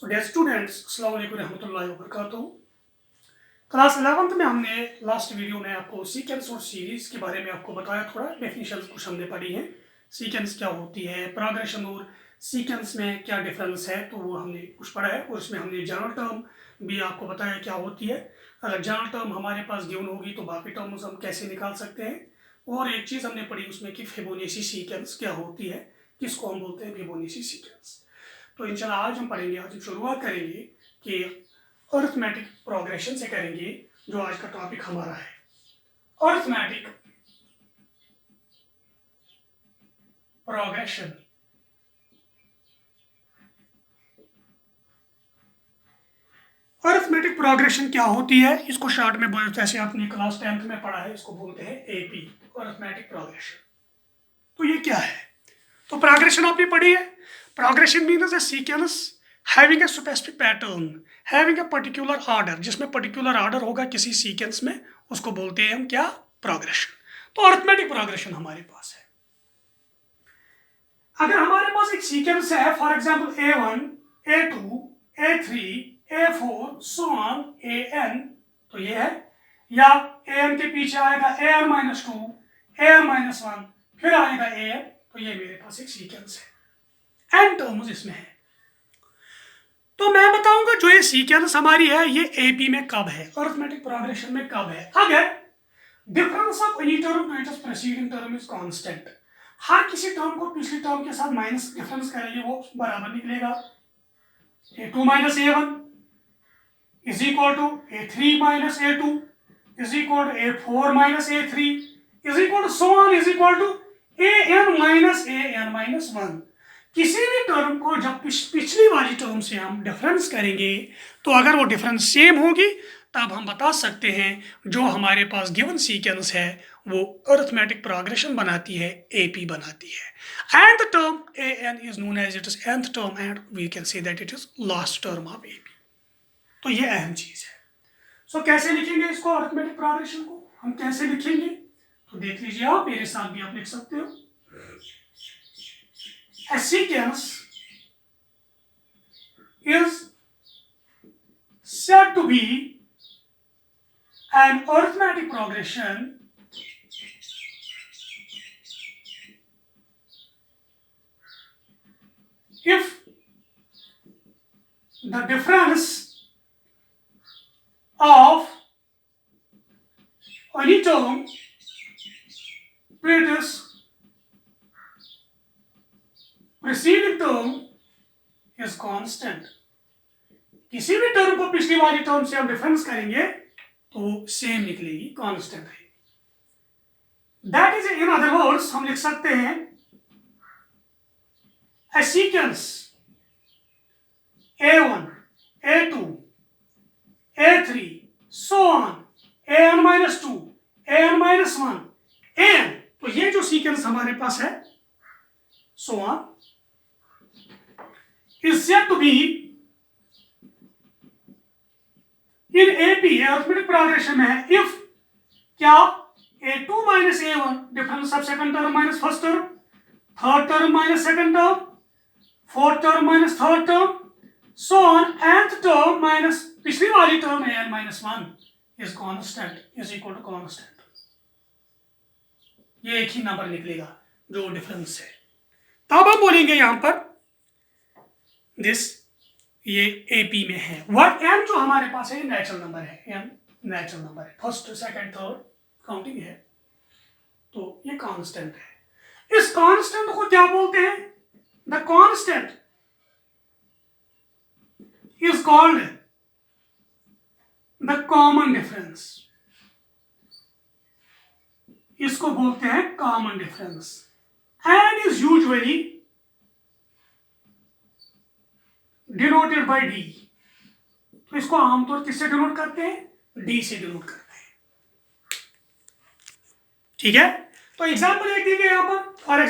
So dear students, अस्सलाम वालेकुम रहमतुल्लाहि व बरकातहू। क्लास 11th में हमने लास्ट वीडियो में आपको सीक्वेंस और सीरीज के बारे में आपको बताया, थोड़ा डेफिनेशंस कुछ हमने पढ़ी हैं। सीक्वेंस क्या होती है, प्रोग्रेशन और सीक्वेंस में क्या डिफरेंस है, तो वो हमने कुछ पढ़ा है। और उसमें हमने जनरल टर्म भी आपको बताया क्या होती है। अगर जनरल टर्म हमारे पास गिवन होगी तो बाकी टर्म्स हम कैसे निकाल सकते हैं। और एक चीज़ हमने पढ़ी उसमें कि फिबोनाची सीक्वेंस क्या होती है, किसको हम बोलते हैं फिबोनाची सीक्वेंस। तो इंशाल्लाह आज हम पढ़ेंगे, आज हम शुरुआत करेंगे कि अरिथमेटिक प्रोग्रेशन से करेंगे, जो आज का टॉपिक हमारा है अरिथमेटिक प्रोग्रेशन। अरिथमेटिक प्रोग्रेशन क्या होती है, इसको शॉर्ट में बोलते, जैसे आपने क्लास 10th में पढ़ा है, इसको बोलते हैं एपी, अरिथमेटिक प्रोग्रेशन। तो ये क्या है, तो प्रोग्रेशन आपने पढ़ी है। Progression means a sequence having a specific pattern having a particular order, जिसमें पर्टिकुलर ऑर्डर होगा किसी सीक्वेंस में, उसको बोलते हैं हम क्या, प्रोग्रेशन। तो अरिथमेटिक प्रोग्रेशन हमारे पास है। अगर हमारे पास एक सीक्वेंस है, for example A1 A2 A3 A4 so on AN, तो ये है, या AN के पीछे आएगा AN-2 AN-1, फिर आएगा AN, तो ये मेरे पास एक सीक्वेंस है, एन टर्म्स इसमें है। तो मैं बताऊंगा जो ये सीक्वेंस हमारी है ये एपी में कब है, अरिथमेटिक प्रोग्रेशन में कब है, अगर difference of any term to its preceding term is constant. हर किसी टर्म को पिछली टर्म के साथ माइनस डिफरेंस करेंगे, वो बराबर निकलेगा। A2 minus A1 is equal to A3 minus A2 is equal to A4 minus A3 is equal to so on is equal to AN minus AN-1। किसी भी टर्म को जब पिछली वाली टर्म से हम डिफरेंस करेंगे, तो अगर वो डिफरेंस सेम होगी तब हम बता सकते हैं जो हमारे पास गिवन सीक्वेंस है वो अरिथमेटिक प्रोग्रेशन बनाती है, एपी बनाती है। And the term AN is known as it is nth term and we can say that it is last term of AP. तो ये अहम चीज है। सो कैसे लिखेंगे इसको, अरिथमेटिक प्रोग्रेशन को हम कैसे लिखेंगे, तो देख लीजिए, आप मेरे साथ भी आप लिख सकते हो। A sequence is said to be an arithmetic progression if the difference of any term to its preceding term is constant। किसी भी टर्म को पिछली वाली टर्म से हम डिफरेंस करेंगे तो सेम निकलेगी, कांस्टेंट रहेगी। That is, in other words हम लिख सकते हैं a sequence A1 A2 A3 so on AN-2 AN-1 AN, तो ये जो सीक्वेंस हमारे पास है so on is said to be in AP, arithmetic progression में है, if क्या A2 minus A1 difference of second term minus first term, third term minus second term, fourth term minus third term, so on nth term minus पिछली वाली term AN-1 is constant is equal to constant. ये एक ही number निकलेगा जो difference है। तब हम बोलेंगे यहां पर दिस, ये एपी में है। वह एन जो हमारे पास है नेचुरल नंबर है, एन नेचुरल नंबर है, फर्स्ट सेकंड थर्ड काउंटिंग है, तो ये कांस्टेंट है। इस कांस्टेंट को क्या बोलते हैं, the constant is called the common difference. इसको बोलते हैं common difference and is usually denoted by D. तो इसको आमतौर किससे डिनोट करते हैं, डी से डिनोट करते हैं, ठीक है। तो एग्जांपल एक दी गई यहां पर, फॉर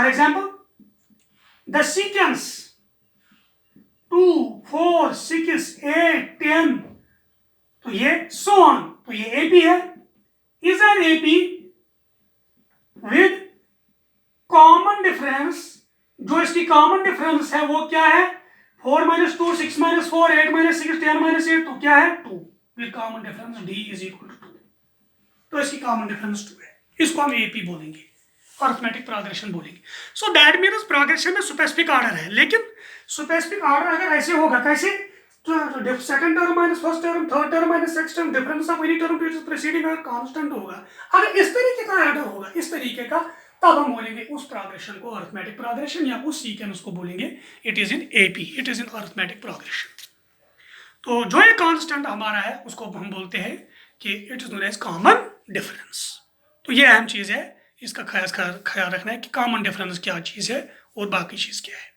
एग्जांपल द सीक्वेंस 2 4 6 8 10, तो ये सो ऑन, तो ये एपी है, is an AP with common difference जो इसकी कॉमन डिफरेंस है वो क्या है? 4 - 2, 6 - 4, 8 - 6, 10 - 8, तो क्या है? 2। With common difference d is equal to 2। तो इसकी कॉमन डिफरेंस 2 है, इसको हम एपी बोलेंगे, अरिथमेटिक प्रोग्रेशन बोलेंगे। सो दैट मीन्स प्रोग्रेशन में स्पेसिफिक ऑर्डर है, लेकिन स्पेसिफिक ऑर्डर अगर ऐसे होगा, कैसे? Second term minus first term, third term minus second term, difference of any term to its preceding अगर कांस्टेंट होगा, अगर इस तरीके का ऑर्डर होगा, इस तरीके का, तब हम बोलेंगे उस प्रोग्रेशन को अरिथमेटिक प्रोग्रेशन, या उस सीक्वेंस को बोलेंगे it is in AP, it is in arithmetic progression. तो जो ये कांस्टेंट हमारा है उसको हम बोलते हैं कि it is known as common difference. तो ये अहम चीज है, इसका ख्याल रखना है कि कॉमन डिफरेंस क्या चीज है और बाकी चीज क्या है।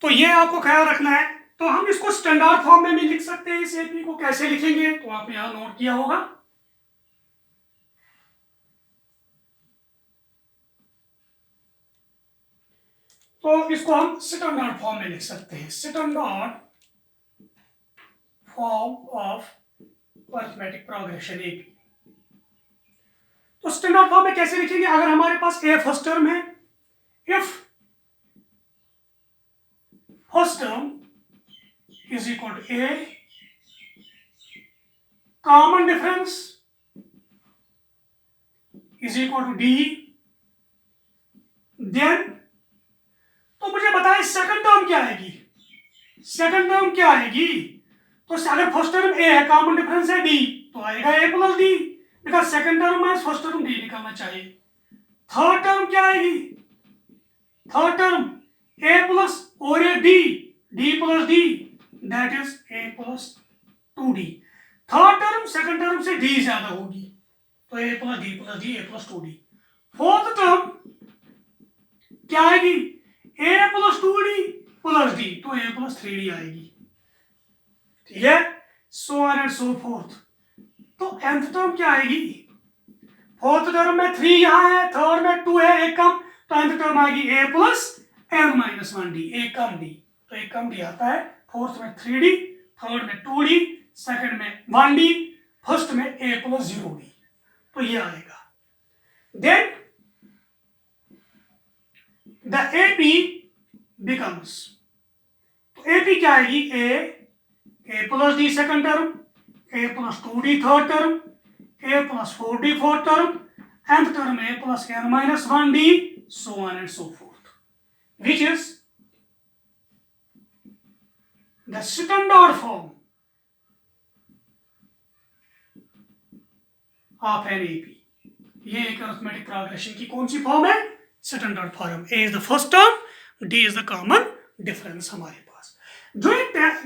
तो ये आपको ख्याल रखना है। तो हम इसको स्टैंडर्ड फॉर्म में भी लिख सकते हैं, इस एपी को कैसे लिखेंगे तो आपने यहां नोट किया होगा। तो इसको हम स्टैंडर्ड फॉर्म में लिख सकते हैं, standard form of arithmetic progression AP. तो स्टैंडर्ड फॉर्म में कैसे लिखेंगे? अगर हमारे पास ए फर्स्ट टर्म है, if first term is equal to A, common difference is equal to D, then तो मुझे बताएं सेकंड टर्म क्या आएगी? सेकंड टर्म क्या आएगी? तो अगर फर्स्ट टर्म A है, कॉमन डिफरेंस है D, तो आएगा A plus D, because second term में फर्स्ट टर्म D निकालना चाहिए। थर्ड टर्म क्या आएगी? थर्ड टर्म A प्लस और A D plus D, that is A plus 2D। Third term second term से D ज्यादा होगी, तो A plus D plus D, A plus 2D। Fourth term क्या आएगी? A plus 2D plus D, तो A plus 3D आएगी, ठीक है, so on and so forth। तो nth टर्म क्या आएगी? फोर्थ टर्म में 3 यहां है, थर्ड में 2 है, एक कम, तो nth टर्म आएगी A plus n minus 1D, एक कम D, तो एक कम D आता है। फोर्थ में 3D, थर्ड में 2D, सेकंड में 1D, फर्स्ट में A plus 0D, तो ये आएगा। देन द AP becomes, तो AP क्या आएगी? A plus D second term, A plus 2D third term, A plus 4D fourth term, nth term A plus n minus 1D, so on and so forth, which is the standard form of an AP। ये एक arithmetic progression की कौन सी form है? Standard form. A is the first term, D is the common difference हमारे पास। जो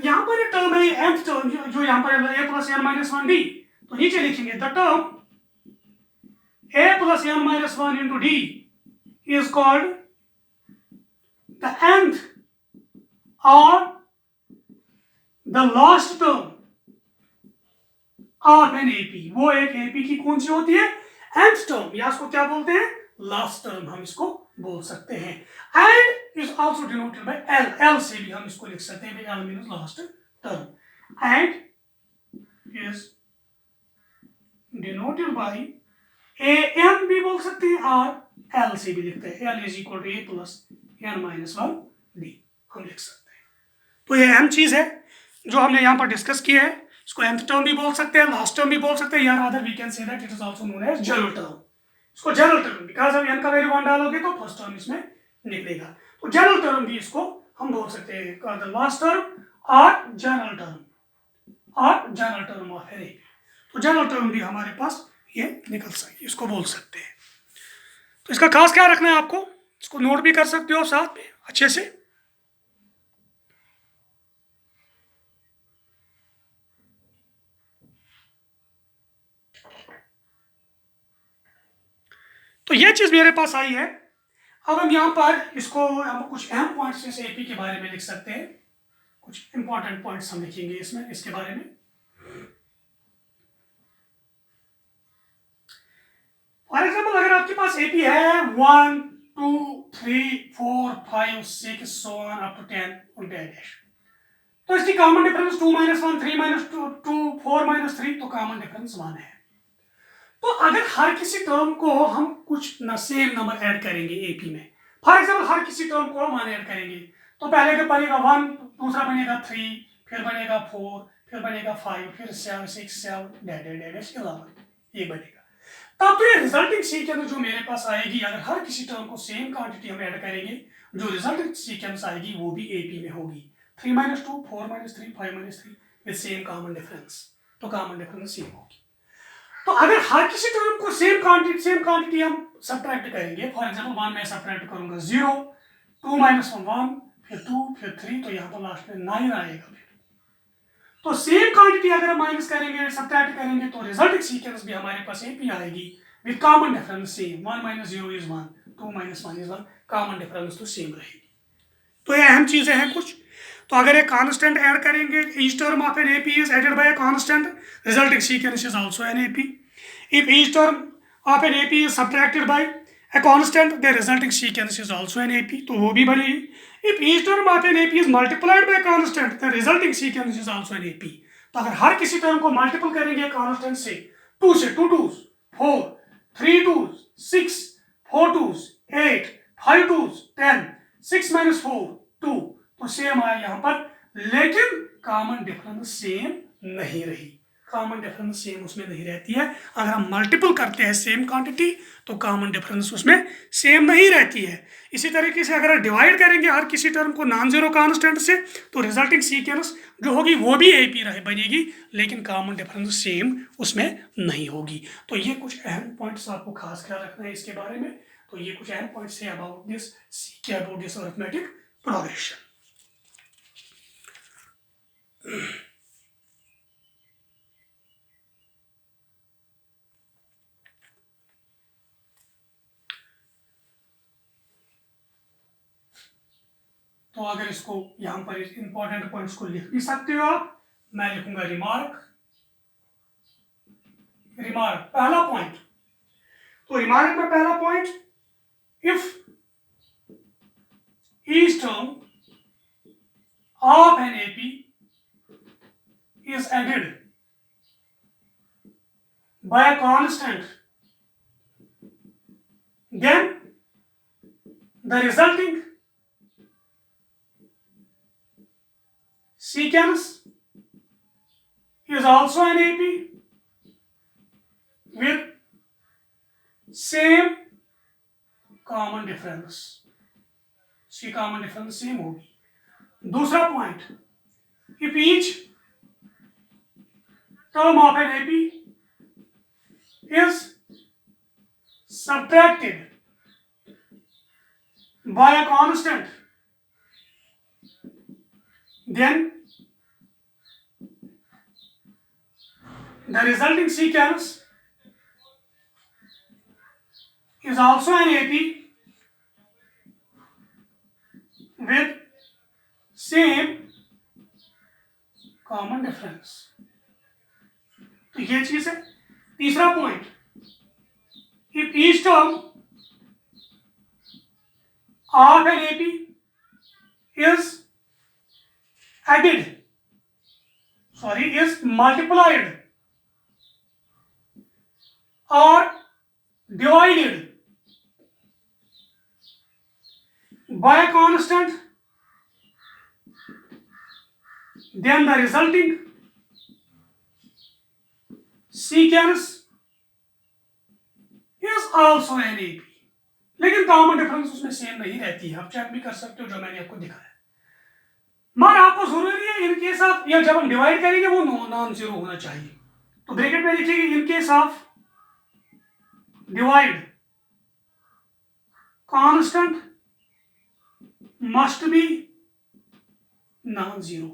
यहाँ पर term है nth टर्म, जो यहाँ पर A plus n minus 1D, तो नीचे लिखेंगे the term A plus n minus 1 into D is called the nth or the last term of an AP। वो एक AP की कौन सी होती है? nth टर्म, या इसको क्या बोलते हैं? लास्ट टर्म हम इसको बोल सकते हैं। And is also denoted by L, L से भी हम इसको लिख सकते हैं, L means last term, and is denoted by AM भी बोल सकते हैं, और L से भी लिखते हैं, L is equal to A plus n minus 1D हम लिख सकते हैं। तो ये अहम चीज है जो हमने यहाँ पर डिस्कस किया है। इसको nth टर्म भी बोल सकते हैं, लास्ट टर्म भी बोल सकते हैं, या rather we can say that it is also known as general term. इसको जनरल टर्म, बिकॉज अब n का वैल्यू 1 डालोगे तो फर्स्ट टर्म इसमें निकलेगा, तो जनरल टर्म भी इसको हम बोल सकते हैं, द लास्ट टर्म और जनरल टर्म और general term of an AP. तो जनरल टर्म भी हमारे पास ये निकल सकती है, इसको बोल सकते हैं। तो इसका खास ख्याल रखना है आपको, इसको नोट भी कर सकते हो साथ में अच्छे से। तो ये चीज मेरे पास आई है। अब हम यहाँ पर इसको हम कुछ अहम पॉइंट्स जैसे एपी के बारे में लिख सकते हैं, कुछ इंपॉर्टेंट पॉइंट्स हम लिखेंगे इसमें, इसके बारे में। फॉर एग्जाम्पल अगर आपके पास एपी है 1 2 3 4 5 6 so on up to 10 और डैश, तो इसकी कॉमन डिफरेंस 2 - 1 3 - 2 4 - 3, तो कॉमन डिफरेंस 1 है। तो अगर हर किसी टर्म को हम कुछ न सेम नंबर ऐड करेंगे एपी में, फॉर एग्जाम्पल हर किसी टर्म को हम 1 ऐड करेंगे, तो पहले का बनेगा 1, दूसरा बनेगा 3, फिर बनेगा 4, फिर बनेगा 5, फिर 7, 6, 7, 11, ये बनेगा। तब तो ये रिजल्टिंग सीक्वेंस जो मेरे पास आएगी, अगर हर किसी टर्म को सेम क्वांटिटी हम ऐड करेंगे, जो रिजल्टिंग सीक्वेंस आएगी वो भी एपी में होगी। 3 - 2, 4 - 3, 5 - 3 विद सेम कॉमन डिफरेंस, तो कॉमन डिफरेंस सेम होगी। तो अगर हर किसी टर्म को सेम क्वांटिटी हम सब्ट्रैक्ट करेंगे, फॉर एग्जांपल 1 में सब्ट्रैक्ट करूंगा 0, 2 - 1, फिर 2, फिर 3, तो यहाँ पर लास्ट में 9 आएगा। तो सेम क्वांटिटी अगर हम माइनस करेंगे, सब्ट्रैक्ट करेंगे, तो रिजल्टिंग सीक्वेंस भी हमारे पास एपी आएगी with common difference same. 1 - 0 is 1, 2 - 1 is 1, common difference तो सेम रहेगी। तो ये अहम चीजें हैं कुछ। तो अगर एक कांस्टेंट ऐड करेंगे, each term of an AP is added by a constant, resulting sequence is also an AP. If each term of an AP is subtracted by a constant, the resulting sequence is also an AP, तो वो भी बनेगी। If each term of an AP is multiplied by a constant, the resulting sequence is also an AP. तो अगर हर किसी term को multiple करेंगे constant से, 2 से 2 2s 4, 3 2s 6, 4 2s 8, 5 2s 10, 6 - 4 2, तो सेम आया यहाँ पर, लेकिन कॉमन डिफरेंस सेम नहीं रही। कॉमन डिफरेंस सेम उसमें नहीं रहती है। अगर हम मल्टीपल करते हैं सेम क्वांटिटी, तो कॉमन डिफरेंस उसमें सेम नहीं रहती है। इसी तरीके से अगर डिवाइड करेंगे हर किसी टर्म को नॉन जीरो कांस्टेंट से, तो रिजल्टिंग सीक्वेंस जो होगी वो भी एपी बनेगी, लेकिन कॉमन डिफरेंस सेम उसमें नहीं होगी। तो ये कुछ अहम पॉइंट्स आपको खास ख्याल रखना है इसके बारे में। तो ये कुछ अहम पॉइंट्स है अबाउट दिस अरिथमेटिक प्रोग्रेशन। तो अगर इसको यहां पर इंपॉर्टेंट पॉइंट्स को लिख भी सकते हो आप, मैं लिखूंगा रिमार्क। पहला पॉइंट, तो रिमार्क में पहला point, if each term of an AP is added by a constant, then the resulting sequence is also an AP with same common difference. इसकी common difference same होगी। दूसरा point, if each term of an AP is subtracted by a constant, then the resulting sequence is also an AP with same common difference. तो ये चीज है। तीसरा point, if each term of an AP is multiplied or divided by a constant, then the resulting sequence is also an AP, लेकिन common difference उसमें same नहीं रहती है। आप चेक भी कर सकते हो जो मैंने आपको दिखाया। मगर आपको जरूरी है इन केस ऑफ, या जब हम डिवाइड करेंगे वो नॉन जीरो होना चाहिए। तो ब्रैकेट में लिखिए in case of divide constant must be non zero.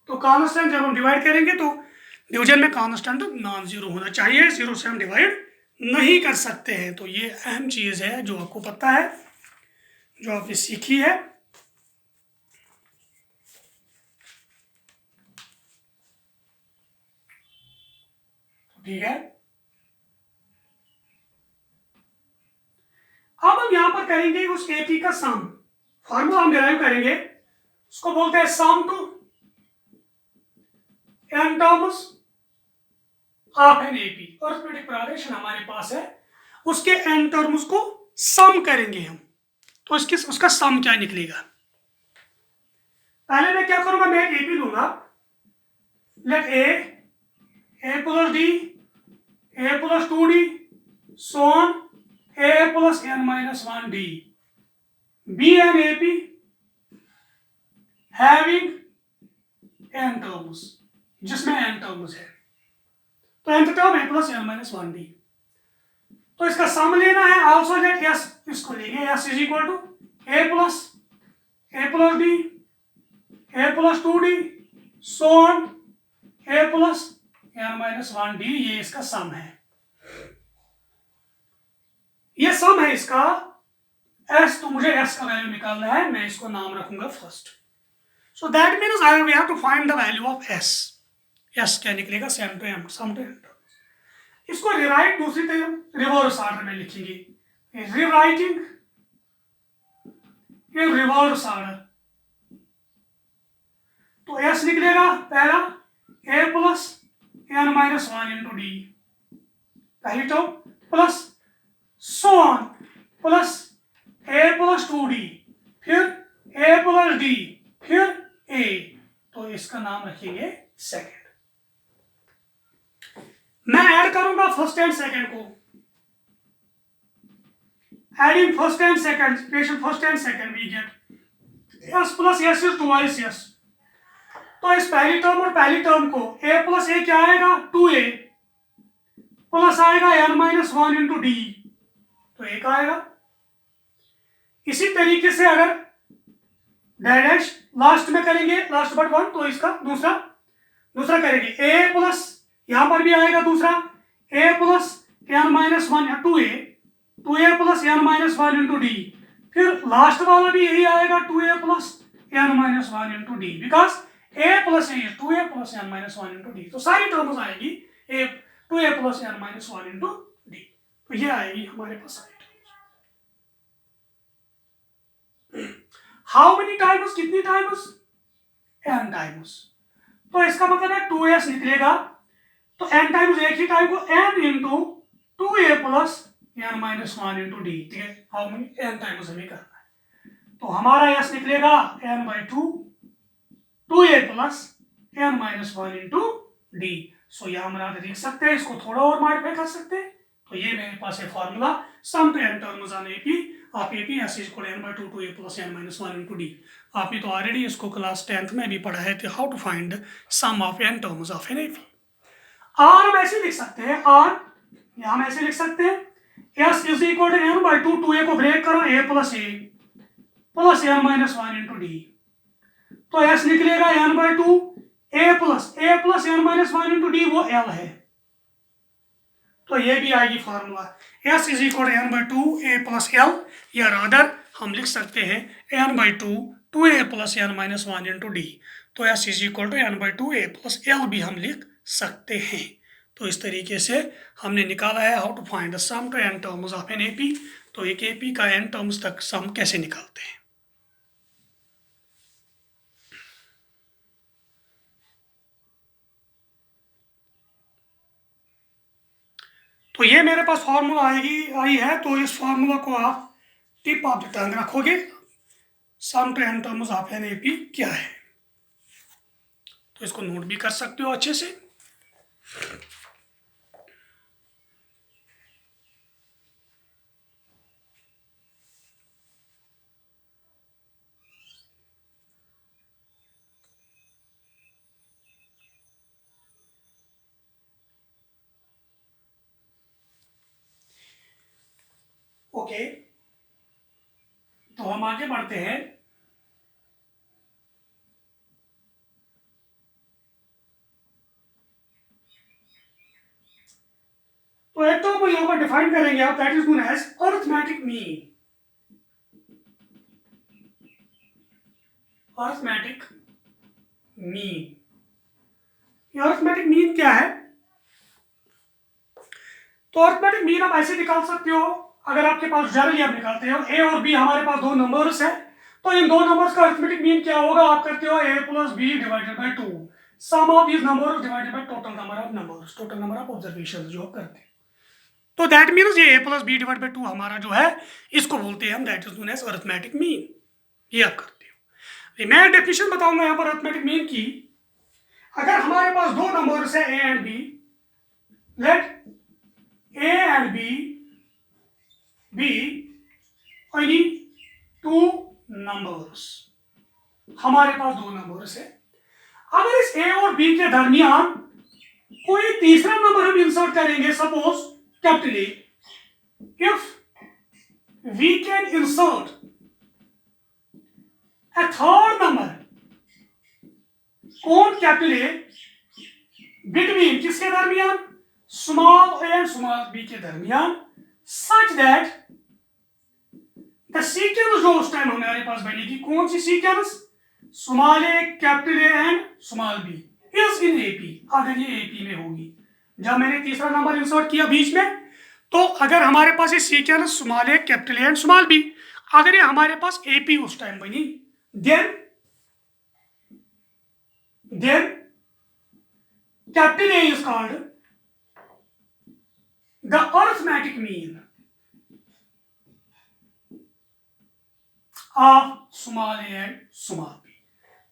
तो कांस्टेंट जब हम डिवाइड करेंगे तो डिवीजन में कांस्टेंट नॉन जीरो होना चाहिए, जीरो से हम डिवाइड नहीं कर सकते हैं। तो ये अहम चीज है जो आपको पता है, जो आपने सीखी है। ठीक है, अब हम यहां पर करेंगे उस एपी का सम। फॉर्मूला हम डिराइव करेंगे, उसको बोलते हैं sum to n terms of an AP. Arithmetic progression हमारे पास है, उसके एन टर्म्स को सम करेंगे हम, तो उसका सम क्या निकलेगा। पहले मैं क्या करूंगा, मैं एक एपी लूंगा, let A plus D, A plus 2d, so on, a plus n minus 1d, be an AP having n terms, जिसमें n terms है, तो nth term a plus n minus 1d। तो इसका सम लेना है, ऑल्सो लेट s, इसको लेंगे s is equal to a plus d, a plus 2d, so on, a plus n minus 1d, ये इसका सम है, ये सम है इसका s। तो मुझे s का वैल्यू निकालना है, मैं इसको नाम रखूंगा first. So that means I have to find the value of s। s क्या निकलेगा, सम टू n। इसको रिराइट दूसरी तरफ रिवर्स ऑर्डर में लिखेंगे, रिराइटिंग इन रिवर्स ऑर्डर। तो s निकलेगा पहला a plus n minus 1 into D, पहली term, plus so on, plus a plus 2d, फिर a प्लस d, फिर a, तो इसका नाम रखेंगे सेकेंड। मैं ऐड करूंगा फर्स्ट एंड सेकेंड को, adding first and second, special first and second, we get s plus s is twice s। तो इस पहली टर्म और पहली टर्म को a प्लस a क्या आएगा, 2a, प्लस आएगा n माइनस 1 इंटू डी, तो एक आएगा। इसी तरीके से अगर डैश लास्ट में करेंगे, लास्ट बट 1, तो इसका दूसरा करेंगे, a प्लस, यहां पर भी आएगा दूसरा, a प्लस n माइनस 1 या 2a plus n minus 1 into D, फिर लास्ट वाला भी यही आएगा, 2a plus n minus 1 into D, because a plus a 2a plus n minus 1 into D. तो सारी टर्म्स आएगी 2a plus n minus 1 into D, तो ये आएगी हमारे पास। हाउ मेनी टाइम्स, कितनी टाइम्स, n टाइम्स। तो इसका मतलब है 2s निकलेगा, तो n टाइम्स एक ही टाइम को n into 2a plus n minus 1 into D, ठीक है। हाउ मेनी, n टाइम्स हमें करना है, तो हमारा s निकलेगा n by 2a plus n minus 1 into D. So यह हम लिख सकते हैं, इसको थोड़ा और मॉडिफाई कर सकते हैं। तो ये मेरे पास है formula, sum to n terms on AP of AP s equal n by 2 a plus n minus 1 into D. आपने तो ऑलरेडी इसको क्लास 10th में भी पढ़ा है, how to find sum of n terms of an AP. और हम ऐसे लिख सकते हैं, और यहाँ हम ऐसे लिख सकते हैं, s is equal to n by 2 a को ब्रेक करो, a plus n minus 1 into D, तो s निकलेगा n by 2 a plus n minus 1 into D, वो l है, तो ये भी आएगी formula, s is equal to n by 2 a plus l, या रादर हम लिख सकते हैं n by 2 a plus n minus 1 into D. तो s is equal to n by 2 a plus l भी हम लिख सकते हैं। तो इस तरीके से हमने निकाला है how to find the sum to n terms of an AP. तो एक एपी का n टर्म्स तक सम कैसे निकालते हैं। तो ये मेरे पास फॉर्मूला आई है, तो इस फॉर्मूला को आप टिप ऑफ द टंग रखोगे, sum to n terms of an AP क्या है, तो इसको नोट भी कर सकते हो अच्छे से। ओके, तो हम आगे बढ़ते हैं। तो एक तो यहाँ पर डिफाइन करेंगे आप, that is known as arithmetic mean. Arithmetic mean, arithmetic mean क्या है? तो अरिथमेटिक मीन आप ऐसे निकाल सकते हो, अगर आपके पास जनरली आप निकालते हो a और b, हमारे पास दो नंबर्स है, तो इन दो नंबर्स का अरिथमेटिक मीन क्या होगा, आप करते हो a plus B divided by 2, sum of these numbers divided by total number of numbers, total number of observation जो आप करते हैं। तो दैट मीन्स ये a plus B divide by 2 हमारा जो है इसको बोलते हैं हम, that is known as arithmetic mean. ये आप करते हो। मैं डेफिनेशन बताऊंगा यहाँ पर अरिथमेटिक मीन की। अगर हमारे पास दो नंबर्स है a and b, let a and b be any two numbers, हमारे पास दो नंबर्स है। अगर इस a और b के दरमियान कोई तीसरा नंबर हम इंसर्ट करेंगे, suppose capital A, if we can insert a third number on capital A between किसके दरमियान, small a and small b के दरमियान, such that the sequence जो उस टाइम हमारे पास बनेगी, कौन सी sequence, small a capital A and small b is in AP, अगर ये AP में होगी। जब मैंने तीसरा नंबर इंसर्ट किया बीच में, तो अगर हमारे पास ये sequence small a capital A and small b, अगर ये हमारे पास AP उस टाइम बनी, then capital A is called the arithmetic mean of small a and small b।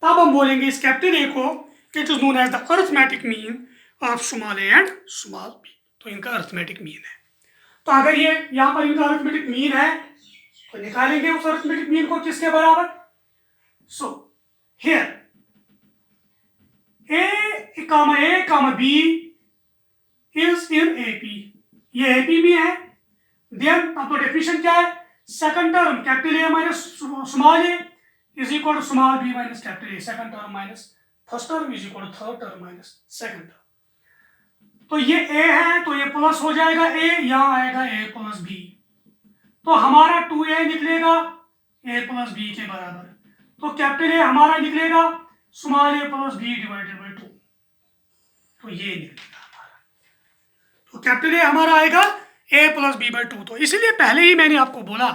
तब हम बोलेंगे इस कैपिटल A को it is known as the arithmetic mean of small a and small b। तो इनका arithmetic mean है। तो अगर ये यहां पर इनका अरिथमेटिक मीन है तो निकालेंगे उस अरिथमेटिक मीन को किसके बराबर। So here a comma b is in AP, ये AP में है। देन अब तो डेफिनेशन क्या है, second term capital A minus small a is equal to small b minus capital A, second term minus first term is equal to third term minus second term. तो ये a है तो ये plus हो जाएगा a, यहां आएगा a plus b, तो हमारा 2a निकलेगा a प्लस b के बराबर। तो कैपिटल A हमारा निकलेगा small a plus b divided by 2, तो ये निकलेगा हमारा। तो कैपिटल A हमारा आएगा a प्लस b बाई 2। तो इसलिए पहले ही मैंने आपको बोला,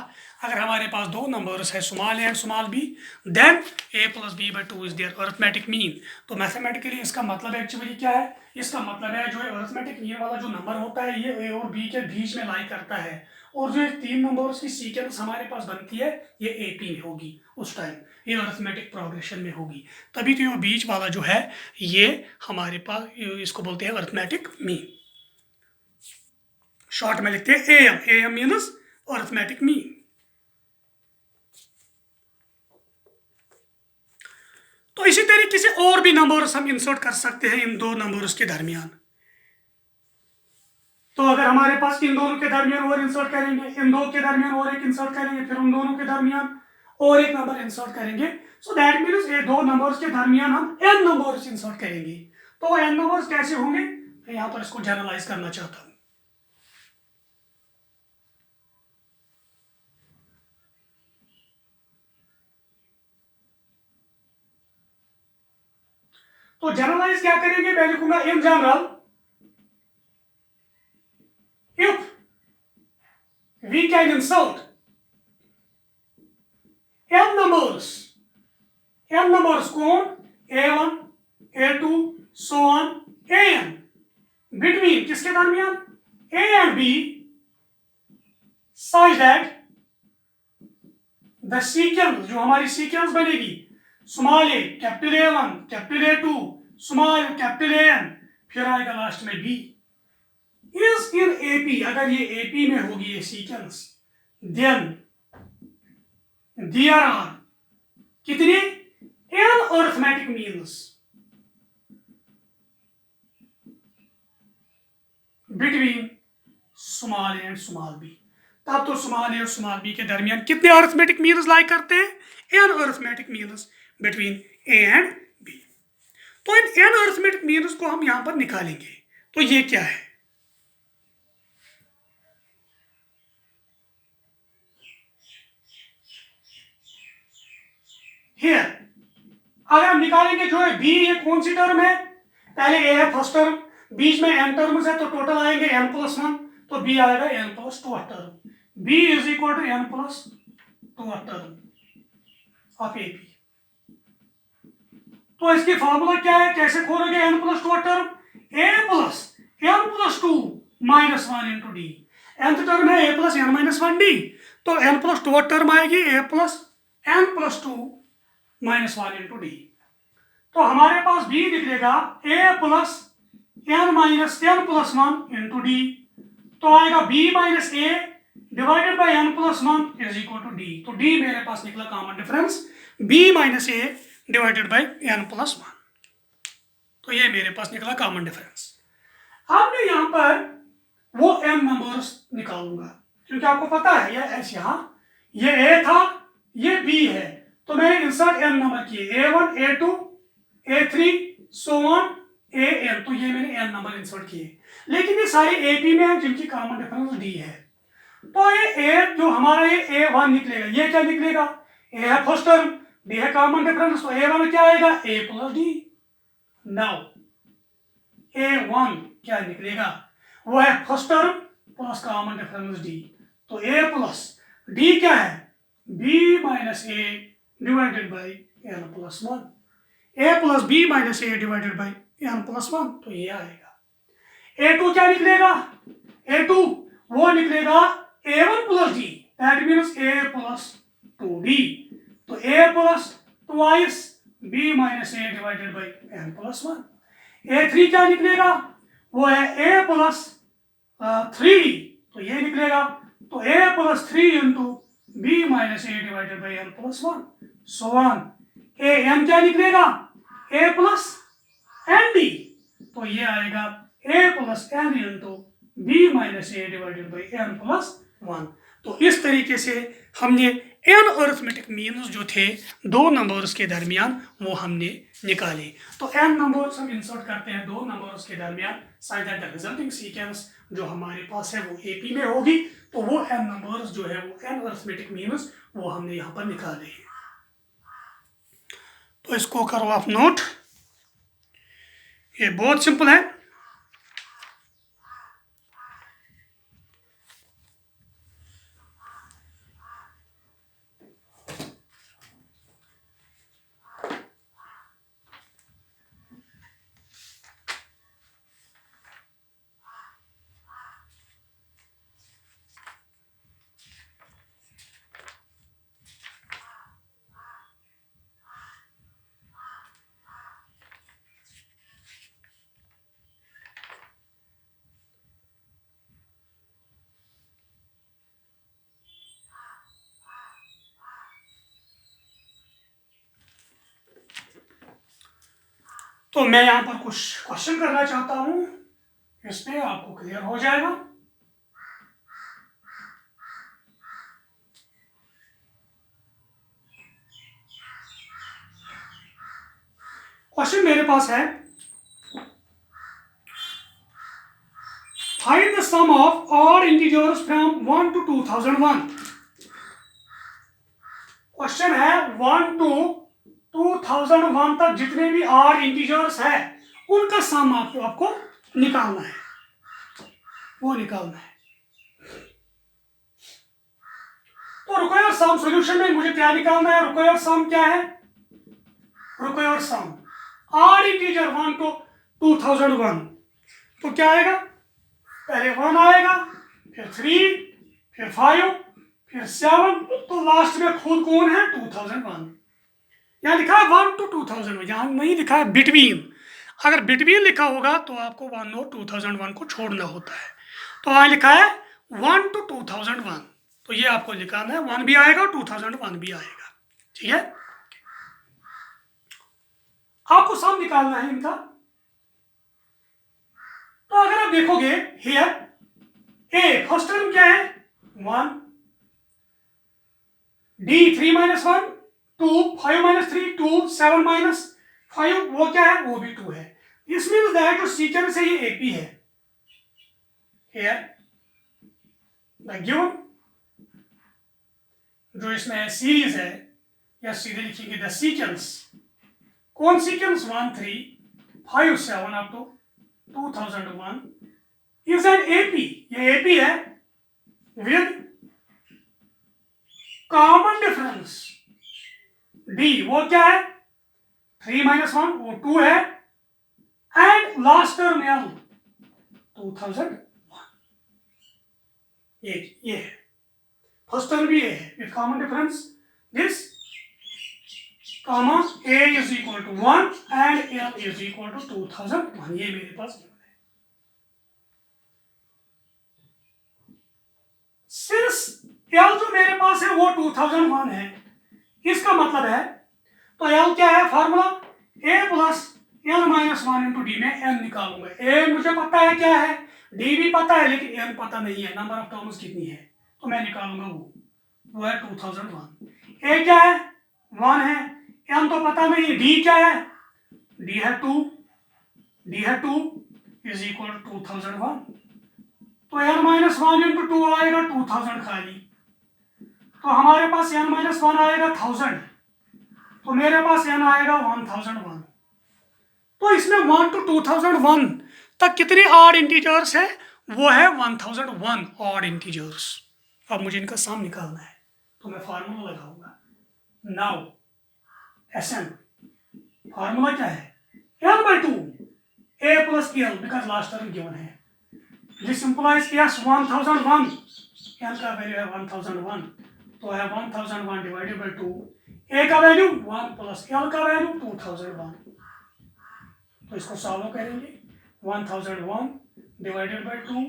अगर हमारे पास दो नंबर्स है small a and small b, then a plus b by 2 is their arithmetic mean. तो मैथमेटिकली इसका मतलब एक्चुअली क्या है, इसका मतलब है जो अरिथमेटिक मीन वाला जो नंबर होता है ये a और b के बीच में लाई करता है, और जो तीन नंबर्स की सीक्वेंस हमारे पास बनती है ये AP में होगी उस टाइम, ये अरिथमेटिक प्रोग्रेशन में होगी। तभी तो ये बीच वाला जो है ये हमारे पास, इसको बोलते हैं अरिथमेटिक मीन। शॉर्ट में लिखते हैं AM मीन्स अरिथमेटिक मीन। तो इसी तरीके से और भी नंबर्स हम इंसर्ट कर सकते हैं इन दो नंबर्स के दरमियान। तो अगर हमारे पास इन दोनों के दरमियान और इंसर्ट करेंगे, इन दो के दरमियान और एक इंसर्ट करेंगे, फिर उन दोनों के दरमियान और एक नंबर इंसर्ट करेंगे, सो दैट मीन्स ये दो नंबर्स के दरमियान हम n नंबर्स इंसर्ट करेंगे। तो n नंबर्स कैसे होंगे, मैं यहाँ पर इसको जनरलाइज करना चाहता हूँ। तो जनरलाइज क्या करेंगे, मैं लिखूंगा in general if we can insert n numbers कौन, a1 a2 so on an, between किसके दरमियान, a and b, such that the sequence जो हमारी सीक्वेंस बनेगी, small a capital A1 capital A2 small capital AN, फिर आएगा last में b, is in AP, अगर ये AP में होगी ये सीक्वेंस, then there are कितने n arithmetic means between small a and small b। तब तो स्मॉल a और स्मॉल b के दरमियान कितने अरिथमेटिक मीन्स लाई करते हैं, n arithmetic means between a and b। तो इन n अरिथमेटिक मीन्स को हम यहां पर निकालेंगे। तो ये क्या है, हियर अगर हम निकालेंगे जो है b, ये कौन सी टर्म है, पहले a है फर्स्ट टर्म, बीच में n टर्म्स है, तो टोटल आएंगे n प्लस 1, तो b आएगा n plus 2 term, b is equal to n plus 2 term of AP। तो इसकी फॉर्मूला क्या है, कैसे खोलोगे n plus 2 term, a plus n plus 2 minus 1 into D. nth term है a plus n minus 1 D, तो n plus 2 term आएगी a plus n plus 2 minus 1 into D. तो हमारे पास b निकलेगा a plus n minus n plus 1 into D, तो आएगा b minus a divided by n plus 1 is equal to D. तो d मेरे पास निकला common difference, b minus a divided by n plus 1। तो ये मेरे पास निकला कॉमन डिफरेंस। अब मैं यहाँ पर वो n नंबर्स निकालूंगा, क्योंकि आपको पता है ये s यहाँ, ये a था, ये b है, तो मैंने इंसर्ट n नंबर किए, a1 a2 a3 so on an, तो ये मैंने n नंबर इंसर्ट किए। लेकिन ये सारे AP में हैं जिनकी कॉमन डिफरेंस d है। तो ये a जो हमारा ये a1 निकलेगा, ये क्या निकलेगा, a है फर्स्ट टर्म, d है कॉमन डिफरेंस, तो a1 क्या आएगा a plus d। Now a1 क्या निकलेगा, वो है first term plus common difference d, तो a प्लस d क्या है b minus a divided by n plus 1, a plus b minus a divided by n plus 1, तो ये आएगा। a2 क्या निकलेगा, a2 वो निकलेगा a1 plus d, that means a plus 2d, तो a plus twice b minus a divided by n plus 1। a3 क्या निकलेगा, वो है a प्लस 3d, तो ये निकलेगा, तो a plus 3 into b minus a divided by n plus 1 so on. an क्या निकलेगा, a प्लस nd, तो ये आएगा a plus n into b minus a divided by n plus 1। तो इस तरीके से हमने n अरिथमेटिक मीन्स जो थे दो नंबर्स के दरमियान वो हमने निकाले। तो n नंबर्स हम इंसर्ट करते हैं दो नंबर्स के दरमियान, such that the resulting sequence जो हमारे पास है वो AP में होगी। तो वो n नंबर्स जो है वो n अरिथमेटिक मीन्स वो हमने यहाँ पर निकाले हैं। तो इसको करो आप नोट, ये बहुत सिंपल है। तो मैं यहाँ पर कुछ क्वेश्चन करना चाहता हूँ, इस पे आपको क्लियर हो जाएगा। क्वेश्चन मेरे पास है, find the sum of odd integers from 1 to 2001। Question है 1 to 2001 तक जितने भी ऑड इंटीजर्स है उनका सम आपको निकालना है, वो निकालना है। तो रिक्वायर्ड सम सॉल्यूशन में मुझे क्या निकालना है, रिक्वायर्ड सम क्या है, required sum odd integer 1 to 2001, तो क्या आएगा, पहले 1 आएगा, फिर 3, फिर 5, फिर 7, तो लास्ट में खुद कौन है 2001। यहाँ लिखा है 1 to 2001, यहाँ नहीं लिखा है बिटवीन। अगर बिटवीन लिखा होगा तो आपको 1 और 2001 को छोड़ना होता है। तो यहाँ लिखा है 1 to 2001, तो ये आपको लिखाना है, 1 भी आएगा 2001 भी आएगा, ठीक है। आपको सम निकालना है इनका। तो अगर आप देखोगे हियर ए फर्स्ट टर्म क्या है 1, d 3 माइनस 1 2, 5 माइनस 3 2, 7 माइनस 5 वो क्या है, वो भी 2 है। दिस मीन्स दैट जो सीक्वेंस है ये AP है। हियर द गिवन जो इसमें सीरीज है, या सीधे लिखेंगे द सीक्वेंस, कौन sequence 1 3 5 7 up to 2001 is an AP, ये AP है विद कॉमन डिफरेंस D, वो क्या है 3 माइनस 1 वो 2 है, एंड लास्ट टर्म L 2001, ये है, फर्स्ट टर्म भी ये है with common difference this comma A is equal to 1 and L is equal to 2001, ये मेरे पास है। सिंस L जो मेरे पास है वो 2001 है, इसका मतलब है तो L क्या है, formula A plus L minus 1 into D में N निकालूंगा। A मुझे पता है क्या है, D भी पता है, लेकिन N पता नहीं है, नंबर ऑफ टर्म्स कितनी है, तो मैं निकालूंगा वो है 2001। A क्या है, 1 है, N तो पता नहीं, D क्या है, D है 2 इज इक्वल टू 2001, तो N माइनस 1 इंटू 2 आएगा 2000 खाली, तो हमारे पास N माइनस 1 आएगा 1000, तो मेरे पास N आएगा 1001। तो इसमें 1 to 2001 तक कितने ऑड इंटीजर्स है, वो है 1001 ऑड इंटीजर्स। अब मुझे इनका सम निकालना है, तो मैं फार्मूला लगाऊंगा। नाउ Sn फार्मूला क्या है, N/2 A plus L because last term given है, दिस इंप्लाइज S 1001, N का वैल्यू है 1001, तो है 1001 डिवाइडेड बाई 2, A का वैल्यू 1 प्लस L का वैल्यू 2001, तो इसको सॉल्व करेंगे, 1001 डिवाइडेड बाई 2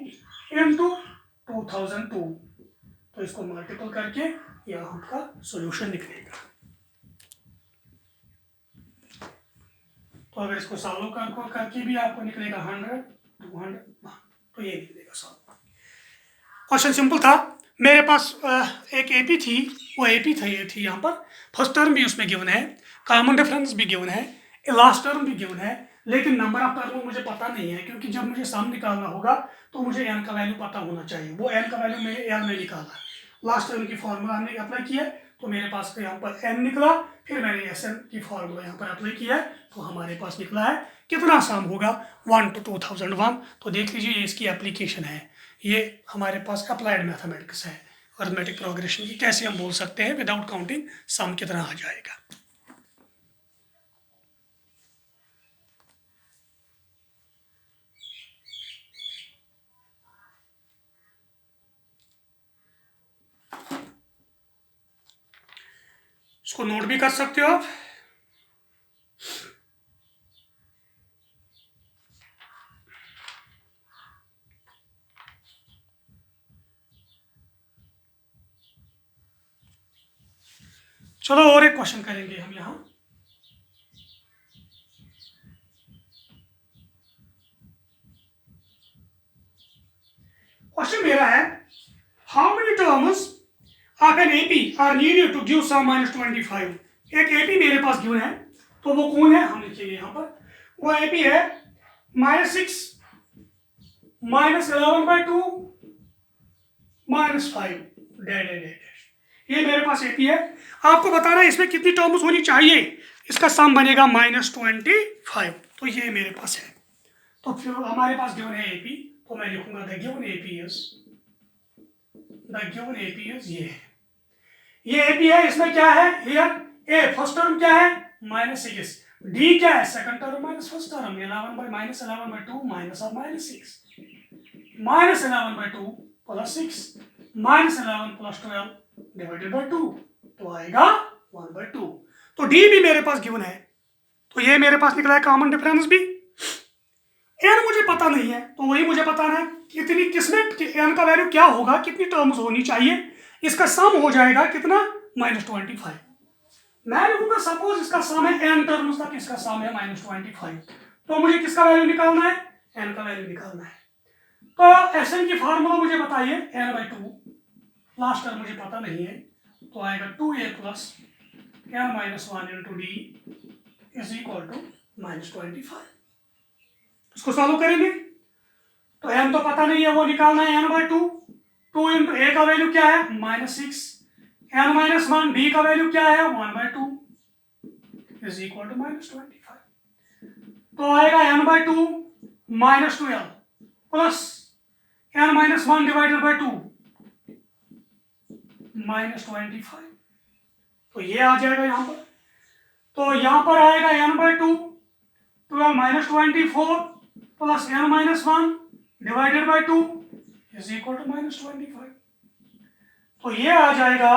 इंटू 2002, तो इसको मल्टीपल करके यह आपका सॉल्यूशन निकलेगा। तो अगर इसको सॉल्व करके भी आपको निकलेगा 100, 200, तो ये निकलेगा सॉल्व। क्वेश्चन सिंपल था, मेरे पास एक एपी थी, वो एपी थी यहाँ पर, फर्स्ट टर्म भी उसमें गिवन है, कॉमन डिफरेंस भी गिवन है, लास्ट टर्म भी गिवन है, लेकिन नंबर ऑफ टर्म मुझे पता नहीं है, क्योंकि जब मुझे सम निकालना होगा तो मुझे n का वैल्यू पता होना चाहिए, वो n का वैल्यू मैंने L में निकाला, लास्ट टर्म की फॉर्मूला हमने अप्लाई किया, तो मेरे पास यहाँ पर n निकला, फिर मैंने Sn की फॉर्मूला यहाँ पर अप्लाई किया, तो हमारे पास निकला है कितना सम होगा 1 to 2001। तो देख लीजिए ये इसकी एप्लीकेशन है, ये हमारे पास अप्लाइड मैथमेटिक्स है, अरिथमेटिक प्रोग्रेशन की कैसे हम बोल सकते हैं विदाउट काउंटिंग सम कितना आ जाएगा। इसको नोट भी कर सकते हो आप। चलो और एक क्वेश्चन करेंगे हम यहाँ। क्वेश्चन मेरा है, how many terms of an AP are needed to give sum -25। एक एपी मेरे पास गिवन है, तो वो कौन है हम लिखेंगे यहाँ पर, वो एपी है -6 -11/2 -5 डेड। ये मेरे पास एपी है, आपको बताना है इसमें कितनी टर्म्स होनी चाहिए, इसका सम बनेगा -25, तो ये मेरे पास है। तो फिर हमारे पास गिवन है एपी, तो मैं लिखूंगा द गिवन एपी इज ये एपी है, इसमें क्या है, हियर ए फर्स्ट टर्म क्या है -6, डी क्या है second term minus first term, 11/-11/2 -6, -11/2 + 6 -11 + 12 divided by 2, तो आएगा 1/2। तो डी भी मेरे पास गिवन है, तो ये मेरे पास निकला है कॉमन डिफरेंस भी। एन मुझे पता नहीं है, तो वही मुझे बताना है कितनी, किसमें एन का वैल्यू क्या होगा, कितनी टर्म्स होनी चाहिए, इसका सम हो जाएगा कितना -25। मैं लिखूंगा सपोज इसका सम है एन टर्म्स तक, इसका सम है -25, तो मुझे किसका वैल्यू निकालना है, एन का वैल्यू निकालना है। तो एसएन की फार्मूला मुझे बताइए, n/2, लास्ट टर्म मुझे पता नहीं है, तो आएगा 2a + n-1 × d is equal to -25। इसको सॉल्व करेंगे, तो n तो पता नहीं है, वो निकालना है n/2, 2 × a का वैल्यू क्या है -6, n-1 d का वैल्यू क्या है 1/2 इज इक्वल टू -25, तो आएगा n/2 -12 plus n-1 divided by 2 -25, तो ये आ जाएगा यहाँ पर। तो यहाँ पर आएगा n/2, 12 minus 24 plus n-1 divided by 2 is equal to -25। तो ये आ जाएगा,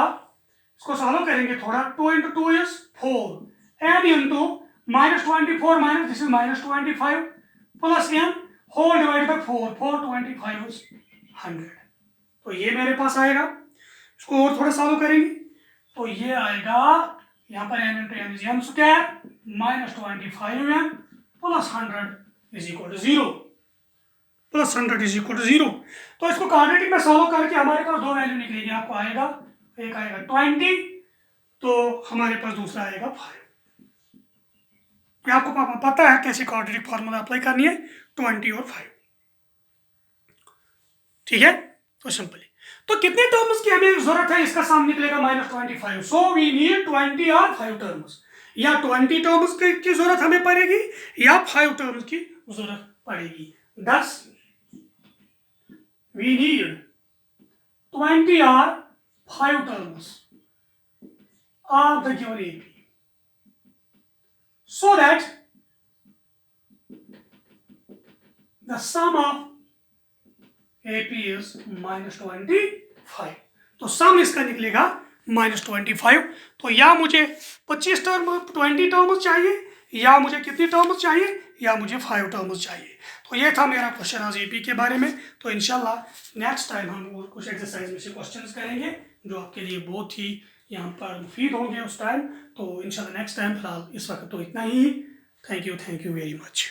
इसको सॉल्व करेंगे थोड़ा, 2 into 2 is 4, n into -24 minus this is -25 plus n whole divided by 4, 425 is 100। तो ये मेरे पास आएगा, इसको और थोड़ा सॉल्व करेंगे तो ये आएगा, यहाँ पर n into n is n square -25n plus 100 is equal to 0, plus 100 is equal to 0। तो इसको क्वाड्रेटिक में सॉल्व करके हमारे पास दो वैल्यू निकलेगी, आपको आएगा, एक आएगा 20, तो हमारे पास दूसरा आएगा 5। आपको पता है कैसे क्वाड्रेटिक फार्मूला अप्लाई करनी है, 20 और 5, ठीक है। तो सिंपली, तो कितने टर्म्स की हमें जरूरत है, इसका सम निकलेगा -25, सो वी नीड 20 और 5 टर्म्स, या 20 टर्म्स की जरूरत हमें पड़ेगी या 5 टर्म्स की जरूरत पड़ेगी। 10 we need 20 or 5 terms of the given AP, so that the sum of AP is -25। तो सम इसका निकलेगा -25। तो या मुझे 25 टर्म 20 टर्म्स चाहिए, या मुझे कितनी टर्म्स चाहिए, या मुझे 5 टर्म्स चाहिए। तो ये था मेरा क्वेश्चन आज एपी के बारे में। तो इंशाल्लाह नेक्स्ट टाइम हम और कुछ एक्सरसाइज में से क्वेश्चंस करेंगे जो आपके लिए बहुत ही यहाँ पर मुफीद होंगे उस टाइम। तो इंशाल्लाह नेक्स्ट टाइम, फिलहाल इस वक्त तो इतना ही। Thank you very much.